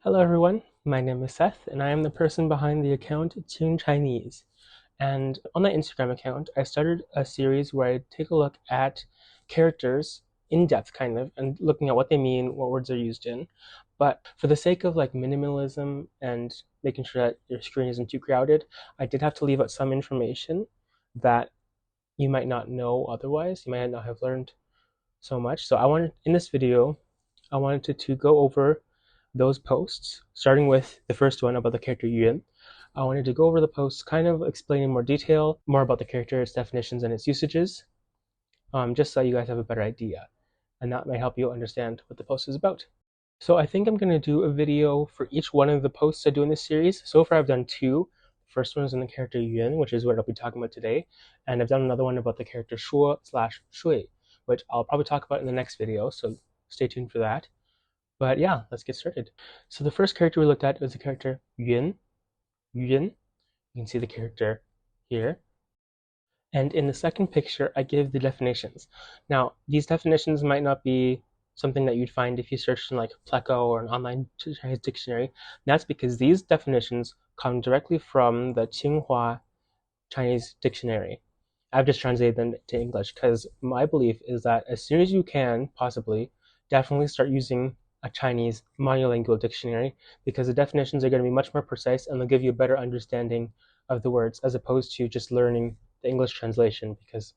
Hello everyone, my name is Seth and I am the person behind the account Qing Chinese. And on that Instagram account, I started a series where I take a look at characters in depth kind of and looking at what they mean, what words are used in. But for the sake of like minimalism and making sure that your screen isn't too crowded, I did have to leave out some information that you might not know otherwise. You might not have learned so much. So in this video, I wanted to go over those posts, starting with the first one about the character Yuan. I wanted to go over the posts, kind of explain in more detail, more about the character, its definitions, and its usages, just so you guys have a better idea. And that might help you understand what the post is about. So I think I'm going to do a video for each one of the posts I do in this series. So far I've done two. The first one is on the character Yuan, which is what I'll be talking about today. And I've done another one about the character Shuo/Shui, which I'll probably talk about in the next video, so stay tuned for that. But yeah, let's get started. So the first character we looked at was the character Yuan. Yuan. You can see the character here. And in the second picture, I give the definitions. Now, these definitions might not be something that you'd find if you searched in like Pleco or an online Chinese dictionary. And that's because these definitions come directly from the Tsinghua Chinese dictionary. I've just translated them to English because my belief is that as soon as you can, possibly, definitely start using a Chinese monolingual dictionary because the definitions are going to be much more precise and they'll give you a better understanding of the words as opposed to just learning the English translation because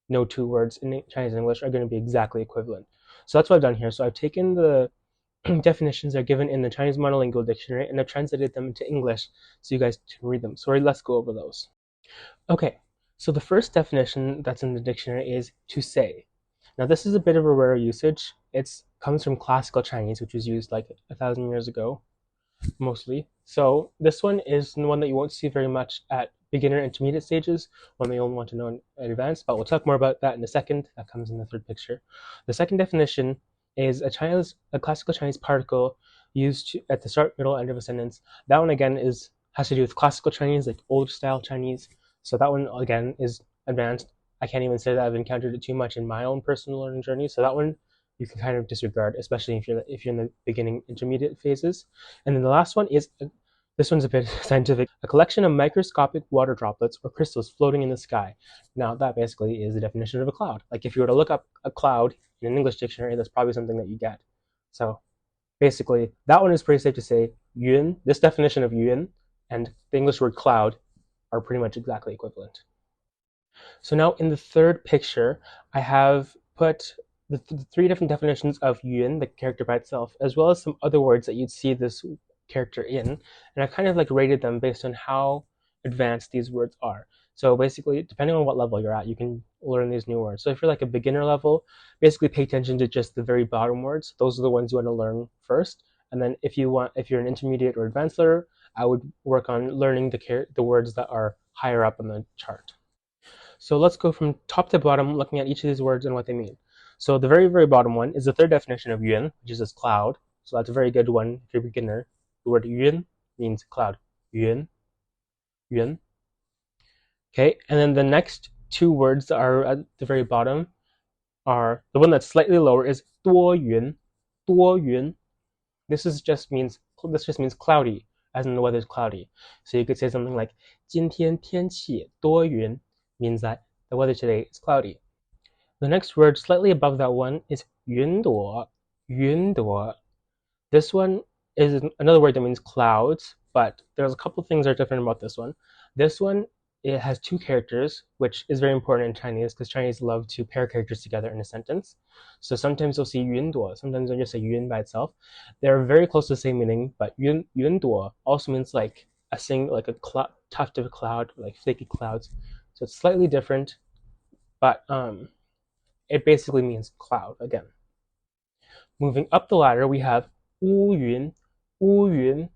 no two words in Chinese and English are going to be exactly equivalent. So that's what I've done here. So I've taken the definitions that are given in the Chinese monolingual dictionary and I've translated them into English so you guys can read them. So let's go over those. Okay, so the first definition that's in the dictionary is to say. Now this is a bit of a rare usage. It comes from classical Chinese, which was used like 1,000 years ago, mostly. So this one is the one that you won't see very much at beginner intermediate stages, one that you'll want to know in advance, but we'll talk more about that in a second. That comes in the third picture. The second definition is a classical Chinese particle used at the start, middle, end of a sentence. That one again has to do with classical Chinese, like old style Chinese. So that one again is advanced. I can't even say that I've encountered it too much in my own personal learning journey. So that one you can kind of disregard, especially if you're in the beginning intermediate phases. And then the last one is this one's a bit scientific. A collection of microscopic water droplets or crystals floating in the sky. Now that basically is the definition of a cloud. Like if you were to look up a cloud in an English dictionary, that's probably something that you get. So basically, that one is pretty safe to say. Yuan, this definition of yuan, and the English word cloud are pretty much exactly equivalent. So now in the third picture, I have put the three different definitions of yuan, the character by itself, as well as some other words that you'd see this character in. And I kind of like rated them based on how advanced these words are. So basically, depending on what level you're at, you can learn these new words. So if you're like a beginner level, basically pay attention to just the very bottom words. Those are the ones you want to learn first. And then if you're an intermediate or advanced learner, I would work on learning the words that are higher up on the chart. So let's go from top to bottom, looking at each of these words and what they mean. So the very, very bottom one is the third definition of yuan, which is this cloud. So that's a very good one if you're a beginner. The word yuan means cloud. Yuan, yuan. Okay, and then the next two words that are at the very bottom are the one that's slightly lower is 多云, 多云. This just means cloudy, as in the weather's cloudy. So you could say something like 今天天气多云 means that the weather today is cloudy. The next word slightly above that one is 云朵, 云朵. This one is another word that means clouds, but there's a couple things that are different about this one. This one, it has two characters, which is very important in Chinese because Chinese love to pair characters together in a sentence. So sometimes you'll see 云朵, sometimes you'll just say 云 by itself. They're very close to the same meaning, but 云朵also means like a tuft of a cloud, like flaky clouds. So it's slightly different, but it basically means cloud again. Moving up the ladder, we have 乌云, 乌云.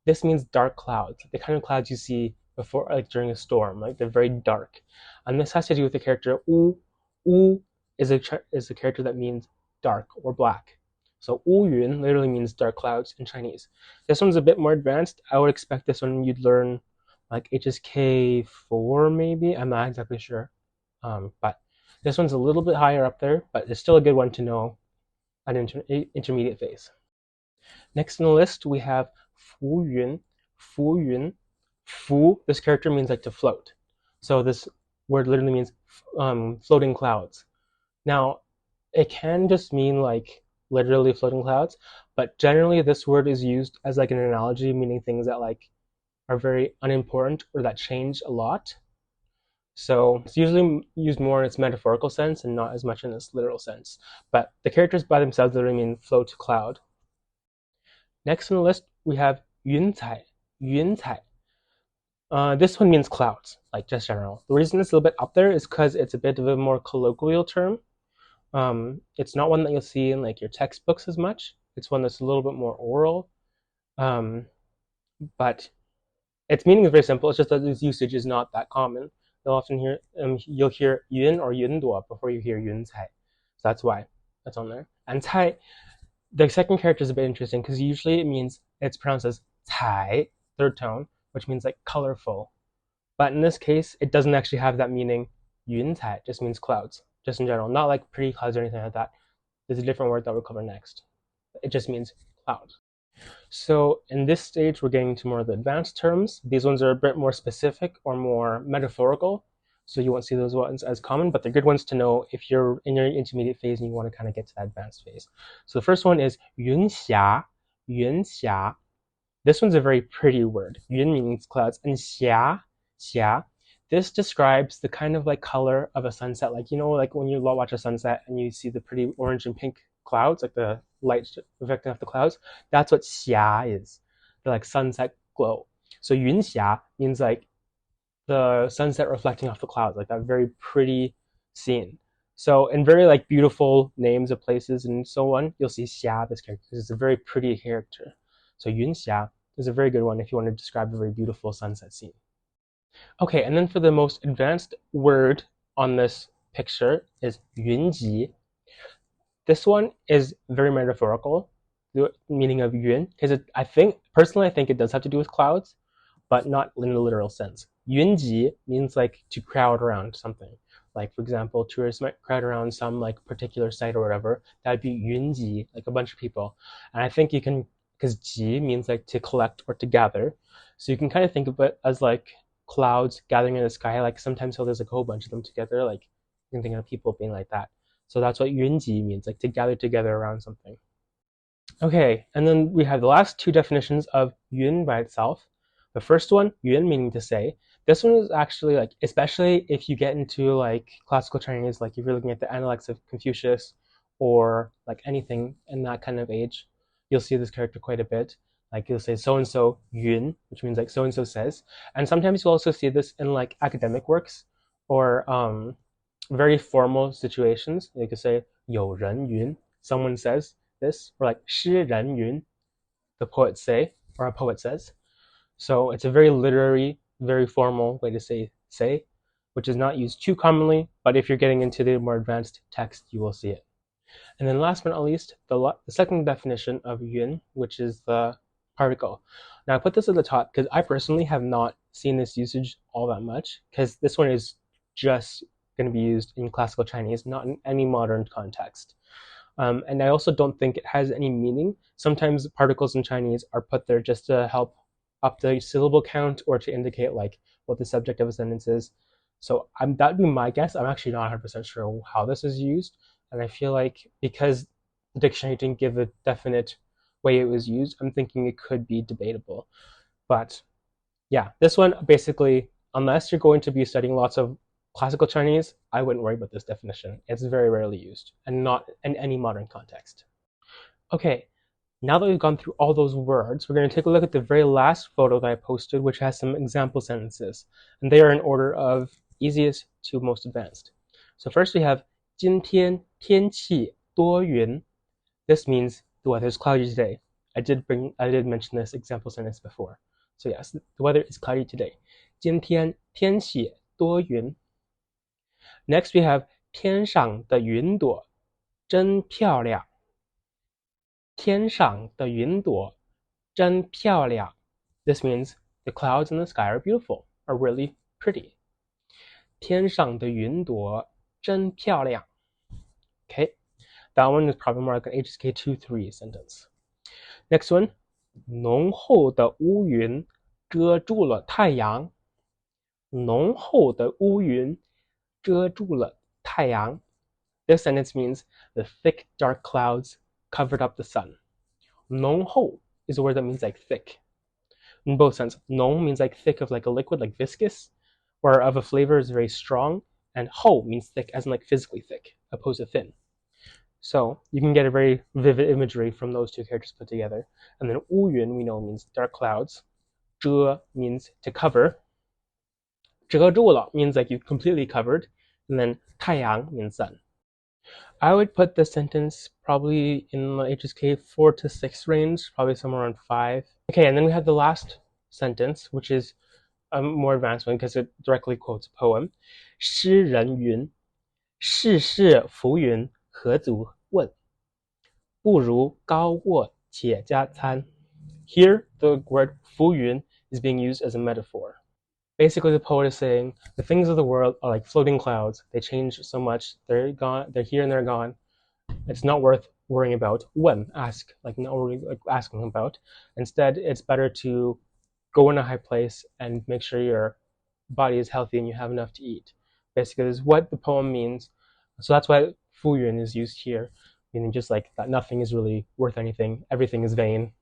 This means dark clouds, the kind of clouds you see before, like during a storm, like they're very dark. And this has to do with the character wu. Wu is a character that means dark or black. So 乌云literally means dark clouds in Chinese. This one's a bit more advanced. I would expect this one you'd learn like HSK 4 maybe. I'm not exactly sure. But this one's a little bit higher up there, but it's still a good one to know at intermediate phase. Next in the list, we have 浮云. 浮云. 浮, this character means like to float. So this word literally means floating clouds. Now, it can just mean like literally floating clouds, but generally this word is used as like an analogy, meaning things that like are very unimportant or that change a lot. So it's usually used more in its metaphorical sense and not as much in its literal sense. But the characters by themselves literally mean float to cloud. Next on the list, we have 云彩. 云彩. This one means clouds, like just general. The reason it's a little bit up there is because it's a bit of a more colloquial term. It's not one that you'll see in like your textbooks as much. It's one that's a little bit more oral. But its meaning is very simple. It's just that its usage is not that common. You'll hear yun or yunduo before you hear yun cai. So that's why that's on there. And cai, the second character is a bit interesting because usually it's pronounced as cai, third tone, which means like colorful. But in this case, it doesn't actually have that meaning. Yun cai just means clouds, just in general, not like pretty clouds or anything like that. There's a different word that we'll cover next. It just means clouds. So in this stage, we're getting to more of the advanced terms. These ones are a bit more specific or more metaphorical. So you won't see those ones as common, but they're good ones to know if you're in your intermediate phase and you want to kind of get to that advanced phase. So the first one is 云霞. 云霞. This one's a very pretty word. Yun means clouds, and xia, xia. This describes the kind of like color of a sunset. Like, you know, like when you watch a sunset and you see the pretty orange and pink clouds, like the light reflecting off the clouds. That's what xia is, the like sunset glow. So 云xia means like the sunset reflecting off the clouds, like that very pretty scene. So in very like beautiful names of places and so on, you'll see xia, this character, because it's a very pretty character. So 云xia is a very good one if you want to describe a very beautiful sunset scene. Okay, and then for the most advanced word on this picture is 云集. This one is very metaphorical, the meaning of yun, because personally, I think it does have to do with clouds, but not in the literal sense. Yunji means like to crowd around something. Like, for example, tourists might crowd around some like particular site or whatever. That'd be yunji, like a bunch of people. And I think you can, because ji means like to collect or to gather. So you can kind of think of it as like clouds gathering in the sky. Like sometimes there's like a whole bunch of them together. Like you can think of people being like that. So that's what yunji means, like to gather together around something. Okay, and then we have the last two definitions of yun by itself. The first one, yun, meaning to say. This one is actually like, especially if you get into like classical Chinese, like if you're looking at the Analects of Confucius or like anything in that kind of age, you'll see this character quite a bit. Like you'll say so and so yun, which means like so and so says. And sometimes you'll also see this in like academic works or very formal situations. You could say 有人云, someone says this, or like 诗人云, the poets say, or a poet says. So it's a very literary, very formal way to say, which is not used too commonly, but if you're getting into the more advanced text, you will see it. And then last but not least, the second definition of yun, which is the particle. Now I put this at the top because I personally have not seen this usage all that much, because this one is just going to be used in classical Chinese, not in any modern context. And I also don't think it has any meaning. Sometimes particles in Chinese are put there just to help up the syllable count or to indicate like what the subject of a sentence is. So that'd be my guess. I'm actually not 100% sure how this is used. And I feel like because the dictionary didn't give a definite way it was used, I'm thinking it could be debatable. But yeah, this one basically, unless you're going to be studying lots of classical Chinese, I wouldn't worry about this definition. It's very rarely used and not in any modern context. Okay, now that we've gone through all those words, we're going to take a look at the very last photo that I posted, which has some example sentences. And they are in order of easiest to most advanced. So first we have 今天天气多云. This means the weather is cloudy today. I did mention this example sentence before. So yes, the weather is cloudy today. 今天天气多云. Next we have 天上的云朵真漂亮。天上的云朵真漂亮. This means the clouds in the sky are beautiful, are really pretty. 天上的云朵真漂亮. Okay, that one is probably more like an HSK 2-3 sentence. Next one, 浓厚的乌云遮住了太阳。浓厚的乌云遮住了太阳。This sentence means the thick, dark clouds covered up the sun. 浓厚 is a word that means like thick. In both sense, 浓 means like thick of like a liquid, like viscous, or of a flavor is very strong, and 厚 means thick, as in like physically thick, opposed to thin. So you can get a very vivid imagery from those two characters put together. And then 乌云 we know means dark clouds. 遮 means to cover. 遮住了 means like you completely covered. And then 太阳 means sun. I would put this sentence probably in the HSK 4 to 6 range, probably somewhere around 5. Okay, and then we have the last sentence, which is a more advanced one because it directly quotes a poem. 诗人云：世事浮云，何足问？不如高卧且加餐。Here, the word 浮云 is being used as a metaphor. Basically, the poet is saying the things of the world are like floating clouds. They change so much. They're gone. They're here and they're gone. It's not worth worrying about. When ask, like not worrying, like asking about. Instead, it's better to go in a high place and make sure your body is healthy and you have enough to eat. Basically, this is what the poem means. So that's why Fu Yun is used here, meaning just like that nothing is really worth anything. Everything is vain.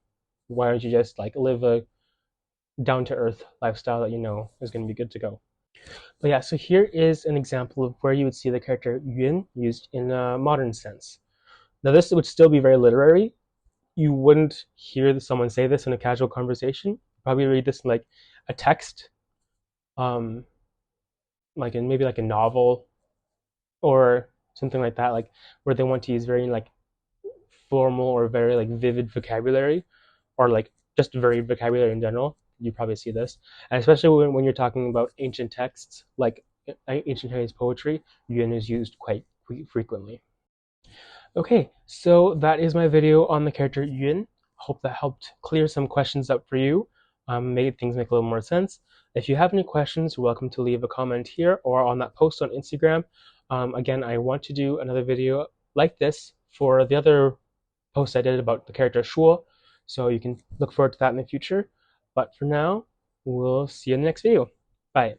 Why don't you just like live a down-to-earth lifestyle that you know is going to be good to go? But yeah, so here is an example of where you would see the character Yun used in a modern sense. Now this would still be very literary. You wouldn't hear someone say this in a casual conversation. You'd probably read this in like a text, like in maybe like a novel or something like that, like where they want to use very like formal or very like vivid vocabulary, or like just very vocabulary in general. You probably see this, and especially when you're talking about ancient texts like ancient Chinese poetry, yuan is used quite frequently. Okay, so that is my video on the character Yun. Hope that helped clear some questions up for you, made things make a little more sense. If you have any questions, you're welcome to leave a comment here or on that post on Instagram. Again, I want to do another video like this for the other post I did about the character Shuo, so you can look forward to that in the future. But for now, we'll see you in the next video. Bye.